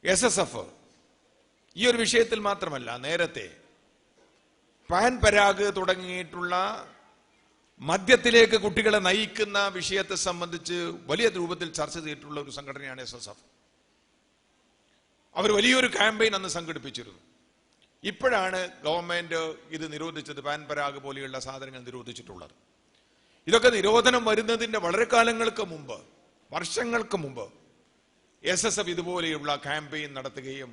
SSF ഈ ഒരു വിഷയത്തിൽ മാത്രമല്ല, നേരത്തെ പാൻ പരാഗ് തുടങ്ങിയിട്ടുള്ള മദ്യത്തിലേക്ക് കുട്ടികളെ നയിക്കുന്ന വിഷയത്തെ സംബന്ധിച്ച് വലിയ രൂപത്തിൽ ചർച്ച ചെയ്തിട്ടുള്ള ഒരു സംഘടനയാണ് SSF. അവർ വലിയൊരു ക്യാമ്പയിൻ അന്ന് സംഘടിപ്പിച്ചിരുന്നു. ഇപ്പോഴാണ് ഗവൺമെന്റ് ഇത് നിരോധിച്ചത്, പാൻ പരാഗ് പോലെയുള്ള സാധനങ്ങൾ നിരോധിച്ചിട്ടുള്ളത്. ഇതൊക്കെ നിരോധനം വരുന്നതിന്റെ വളരെ കാലങ്ങൾക്ക് മുമ്പ്, വർഷങ്ങൾക്ക് മുമ്പ് SSF ഇതുപോലെയുള്ള ക്യാമ്പയിൻ നടത്തുകയും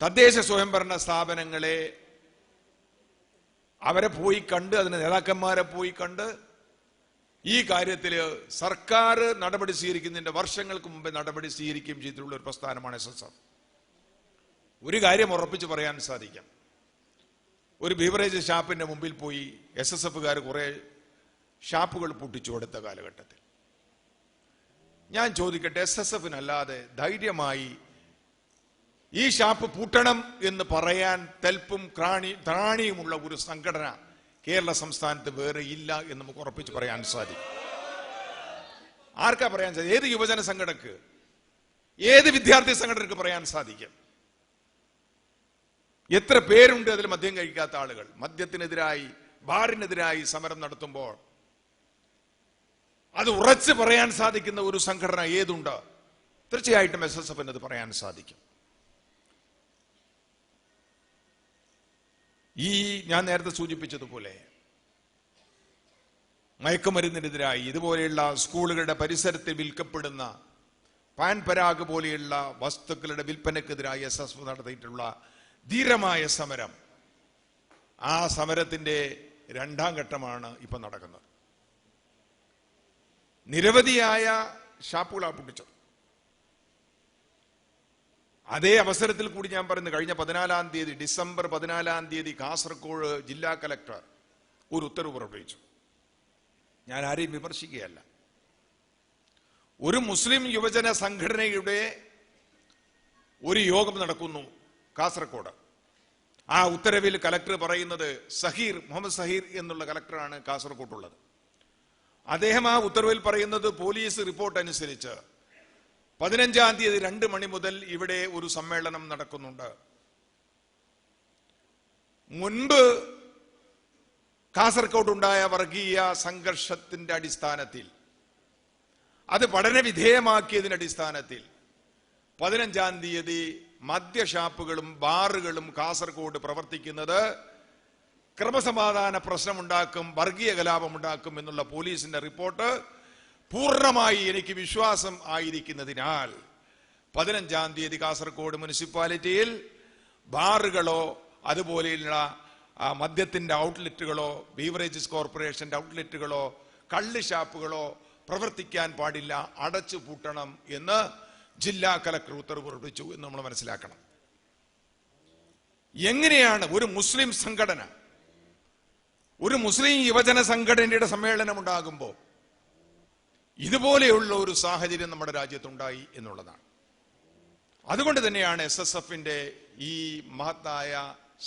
തദ്ദേശ സ്വയംഭരണ സ്ഥാപനങ്ങളെ അവരെ പോയി കണ്ട്, അതിന്റെ നേതാക്കന്മാരെ പോയി കണ്ട് ഈ കാര്യത്തിൽ സർക്കാർ നടപടി സ്വീകരിക്കുന്നതിന്റെ വർഷങ്ങൾക്ക് മുമ്പേ നടപടി സ്വീകരിക്കുകയും ചെയ്തിട്ടുള്ള ഒരു പ്രസ്ഥാനമാണ് SSF. ഒരു കാര്യം ഉറപ്പിച്ച് പറയാൻ സാധിക്കാം, ഒരു ബീവറേജ് ഷാപ്പിന്റെ മുമ്പിൽ പോയി SSFകാർ കുറെ ഷാപ്പുകൾ പൂട്ടിച്ചു കൊടുത്ത കാലഘട്ടത്തിൽ ഞാൻ ചോദിക്കട്ടെ, SSFനല്ലാതെ ധൈര്യമായി ഈ ഷാപ്പ് പൂട്ടണം എന്ന് പറയാൻ തെൽപ്പും ത്രാണിയുമുള്ള ഒരു സംഘടന കേരള സംസ്ഥാനത്ത് വേറെ ഇല്ല എന്ന് നമുക്ക് ഉറപ്പിച്ച് പറയാൻ സാധിക്കും. ആർക്കാ പറയാൻ സാധിക്കും? ഏത് യുവജന സംഘടനക്ക്, ഏത് വിദ്യാർത്ഥി സംഘടനക്ക് പറയാൻ സാധിക്കും? എത്ര പേരുണ്ട് അതിൽ മദ്യം കഴിക്കാത്ത ആളുകൾ? മദ്യത്തിനെതിരായി, ബാറിനെതിരായി സമരം നടത്തുമ്പോൾ അത് ഉറച്ചു പറയാൻ സാധിക്കുന്ന ഒരു സംഘടന ഏതുണ്ട്? തീർച്ചയായിട്ടും SSFന് അത് പറയാൻ സാധിക്കും. ഈ ഞാൻ നേരത്തെ സൂചിപ്പിച്ചതുപോലെ മയക്കുമരുന്നിനെതിരായി, ഇതുപോലെയുള്ള സ്കൂളുകളുടെ പരിസരത്തിൽ വിൽക്കപ്പെടുന്ന പാൻ പരാഗ് പോലെയുള്ള വസ്തുക്കളുടെ വിൽപ്പനക്കെതിരായി SSF നടത്തിയിട്ടുള്ള ധീരമായ സമരം, ആ സമരത്തിന്റെ രണ്ടാം ഘട്ടമാണ് ഇപ്പൊ നടക്കുന്നത്. നിരവധിയായ ഷാപ്പുകളാണ് പൊട്ടിച്ചത്. അതേ അവസരത്തിൽ കൂടി ഞാൻ പറയുന്നത്, കഴിഞ്ഞ 14-ാം തീയതി, ഡിസംബർ 14-ാം തീയതി കാസർഗോഡ് ജില്ലാ കലക്ടർ ഒരു ഉത്തരവ് പുറപ്പെടുവിച്ചു. ഞാൻ ആരെയും വിമർശിക്കുകയല്ല. ഒരു മുസ്ലിം യുവജന സംഘടനയുടെ ഒരു യോഗം നടക്കുന്നു കാസർഗോഡ്. ആ ഉത്തരവിൽ കലക്ടർ പറയുന്നത്, മുഹമ്മദ് സഹീർ എന്നുള്ള കലക്ടറാണ് കാസർഗോഡുള്ളത്. അദ്ദേഹം ആ ഉത്തരവിൽ പറയുന്നത്, പോലീസ് റിപ്പോർട്ട് അനുസരിച്ച് 15-ാം തീയതി 2 മണി മുതൽ ഇവിടെ ഒരു സമ്മേളനം നടക്കുന്നുണ്ട്. മുൻപ് കാസർഗോഡ് ഉണ്ടായ വർഗീയ സംഘർഷത്തിന്റെ അടിസ്ഥാനത്തിൽ, അത് പഠനവിധേയമാക്കിയതിന്റെ അടിസ്ഥാനത്തിൽ 15-ാം തീയതി മദ്യഷാപ്പുകളും ബാറുകളും കാസർഗോഡ് പ്രവർത്തിക്കുന്നത് ക്രമസമാധാന പ്രശ്നമുണ്ടാക്കും, വർഗീയ കലാപമുണ്ടാക്കും എന്നുള്ള പോലീസിന്റെ റിപ്പോർട്ട് പൂർണ്ണമായി എനിക്ക് വിശ്വാസം ആയിരിക്കുന്നതിനാൽ 15-ാം തീയതി കാസർഗോഡ് മുനിസിപ്പാലിറ്റിയിൽ ബാറുകളോ അതുപോലെയുള്ള മദ്യത്തിന്റെ ഔട്ട്ലെറ്റുകളോ, ബീവറേജസ് കോർപ്പറേഷന്റെ ഔട്ട്ലെറ്റുകളോ, കള്ള് ഷാപ്പുകളോ പ്രവർത്തിക്കാൻ പാടില്ല, അടച്ചു പൂട്ടണം എന്ന് ജില്ലാ കലക്ടർ ഉത്തരവ് പുറപ്പെടുവിച്ചു എന്ന് നമ്മൾ മനസ്സിലാക്കണം. എങ്ങനെയാണ് ഒരു മുസ്ലിം സംഘടന, ഒരു മുസ്ലിം യുവജന സംഘടനയുടെ സമ്മേളനം ഉണ്ടാകുമ്പോൾ ഇതുപോലെയുള്ള ഒരു സാഹചര്യം നമ്മുടെ രാജ്യത്തുണ്ടായി എന്നുള്ളതാണ്. അതുകൊണ്ട് തന്നെയാണ് SSFന്റെ ഈ മഹത്തായ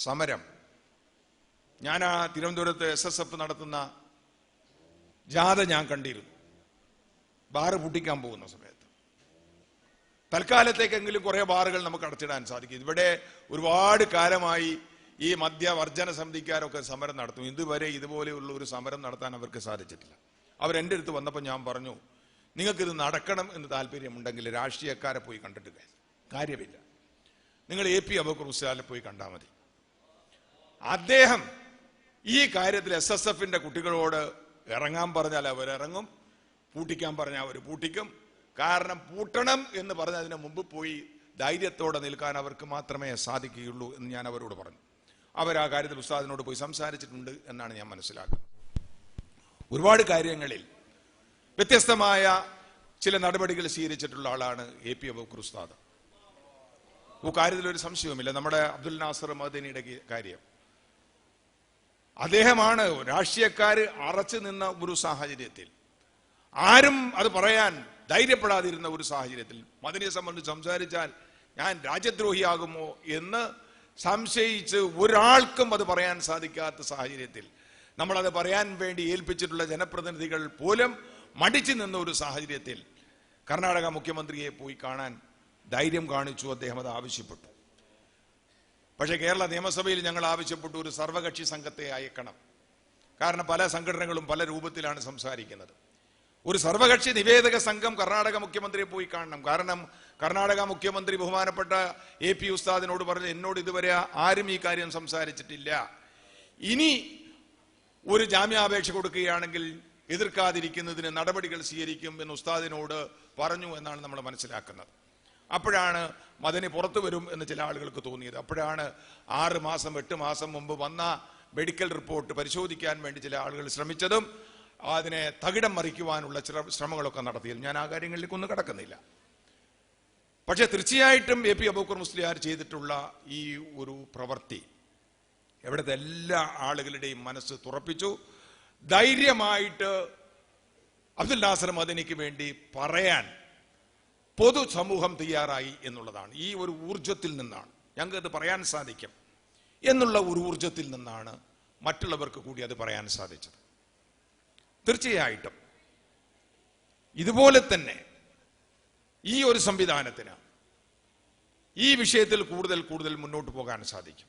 സമരം. ഞാൻ ആ തിരുവനന്തപുരത്ത് SSF നടത്തുന്ന ജാഥ ഞാൻ കണ്ടിരുന്നു, ബാറ് പൂട്ടിക്കാൻ പോകുന്ന സമയത്ത്. തൽക്കാലത്തേക്കെങ്കിലും കുറെ ബാറുകൾ നമുക്ക് അടച്ചിടാൻ സാധിക്കും. ഇവിടെ ഒരുപാട് കാലമായി ഈ മദ്യവർജന സമിതിക്കാരൊക്കെ സമരം നടത്തും. ഇതുവരെ ഇതുപോലെയുള്ള ഒരു സമരം നടത്താൻ അവർക്ക് സാധിച്ചിട്ടില്ല. അവരെൻ്റെ അടുത്ത് വന്നപ്പോൾ ഞാൻ പറഞ്ഞു, നിങ്ങൾക്കിത് നടക്കണം എന്ന് താല്പര്യമുണ്ടെങ്കിൽ രാഷ്ട്രീയക്കാരെ പോയി കണ്ടിട്ട് കാര്യമില്ല, നിങ്ങൾ AP അബൂബക്കർ ഉസ്താദിനെ പോയി കണ്ടാൽ മതി. അദ്ദേഹം ഈ കാര്യത്തിൽ SSFന്റെ കുട്ടികളോട് ഇറങ്ങാൻ പറഞ്ഞാൽ അവരിറങ്ങും, പൂട്ടിക്കാൻ പറഞ്ഞാൽ അവർ പൂട്ടിക്കും. കാരണം പൂട്ടണം എന്ന് പറഞ്ഞതിന് മുമ്പ് പോയി ധൈര്യത്തോടെ നിൽക്കാൻ അവർക്ക് മാത്രമേ സാധിക്കുകയുള്ളൂ എന്ന് ഞാൻ അവരോട് പറഞ്ഞു. അവർ ആ കാര്യത്തിൽ ഉസ്താദിനോട് പോയി സംസാരിച്ചിട്ടുണ്ട് എന്നാണ് ഞാൻ മനസ്സിലാക്കുന്നത്. ഒരുപാട് കാര്യങ്ങളിൽ വ്യത്യസ്തമായ ചില നടപടികൾ സ്വീകരിച്ചിട്ടുള്ള ആളാണ് AP അബൂബക്കർ ഉസ്താദ്. കാര്യത്തിൽ ഒരു സംശയവുമില്ല. നമ്മുടെ അബ്ദുൽ നാസർ മദനിയുടെ കാര്യം, അദ്ദേഹമാണ് രാഷ്ട്രീയക്കാര് അറച്ചു നിന്ന ഒരു സാഹചര്യത്തിൽ, ആരും അത് പറയാൻ ധൈര്യപ്പെടാതിരുന്ന ഒരു സാഹചര്യത്തിൽ, മദനിയെ സംബന്ധിച്ച് സംസാരിച്ചാൽ ഞാൻ രാജ്യദ്രോഹിയാകുമോ എന്ന് സംശയിച്ച് ഒരാൾക്കും അത് പറയാൻ സാധിക്കാത്ത സാഹചര്യത്തിൽ, നമ്മളത് പറയാൻ വേണ്ടി ഏൽപ്പിച്ചിട്ടുള്ള ജനപ്രതിനിധികൾ പോലും മടിച്ചു നിന്ന ഒരു സാഹചര്യത്തിൽ കർണാടക മുഖ്യമന്ത്രിയെ പോയി കാണാൻ ധൈര്യം കാണിച്ചു, അദ്ദേഹം അത് ആവശ്യപ്പെട്ടു. പക്ഷേ കേരള നിയമസഭയിൽ ഞങ്ങൾ ആവശ്യപ്പെട്ടു ഒരു സർവകക്ഷി സംഘത്തെ അയക്കണം. കാരണം പല സംഘടനകളും പല രൂപത്തിലാണ് സംസാരിക്കുന്നത്. ഒരു സർവകക്ഷി നിവേദക സംഘം കർണാടക മുഖ്യമന്ത്രിയെ പോയി കാണണം. കാരണം കർണാടക മുഖ്യമന്ത്രി ബഹുമാനപ്പെട്ട AP ഉസ്താദിനോട് പറഞ്ഞു, എന്നോട് ഇതുവരെ ആരും ഈ കാര്യം സംസാരിച്ചിട്ടില്ല, ഇനി ഒരു ജാമ്യാപേക്ഷ കൊടുക്കുകയാണെങ്കിൽ എതിർക്കാതിരിക്കുന്നതിന് നടപടികൾ സ്വീകരിക്കും എന്ന് ഉസ്താദിനോട് പറഞ്ഞു എന്നാണ് നമ്മൾ മനസ്സിലാക്കുന്നത്. അപ്പോഴാണ് മദനി പുറത്തു വരും എന്ന് ചില ആളുകൾക്ക് തോന്നിയത്. അപ്പോഴാണ് 6 മാസം 8 മാസം മുമ്പ് വന്ന മെഡിക്കൽ റിപ്പോർട്ട് പരിശോധിക്കാൻ വേണ്ടി ചില ആളുകൾ ശ്രമിച്ചതും അതിനെ തകിടം മറിക്കുവാനുള്ള ശ്രമങ്ങളൊക്കെ നടത്തിയത്. ഞാൻ ആ കാര്യങ്ങളിലേക്കൊന്നും കടക്കുന്നില്ല. പക്ഷെ തീർച്ചയായിട്ടും AP അബൂബക്കർ മുസ്ലിയാർ ചെയ്തിട്ടുള്ള ഈ ഒരു പ്രവൃത്തി ഇവിടുത്തെ എല്ലാ ആളുകളുടെയും മനസ്സ് തുറപ്പിച്ചു. ധൈര്യമായിട്ട് അബ്ദുൽ നാസർ മദനിക്ക് വേണ്ടി പറയാൻ പൊതുസമൂഹം തയ്യാറായി എന്നുള്ളതാണ്. ഈ ഒരു ഊർജത്തിൽ നിന്നാണ് ഞങ്ങൾക്കത് പറയാൻ സാധിക്കും എന്നുള്ള ഒരു ഊർജത്തിൽ നിന്നാണ് മറ്റുള്ളവർക്ക് കൂടി അത് പറയാൻ സാധിച്ചത്. തീർച്ചയായിട്ടും ഇതുപോലെ തന്നെ ഈ ഒരു സംവിധാനത്തിന് ഈ വിഷയത്തിൽ കൂടുതൽ മുന്നോട്ട് പോകാൻ സാധിക്കും.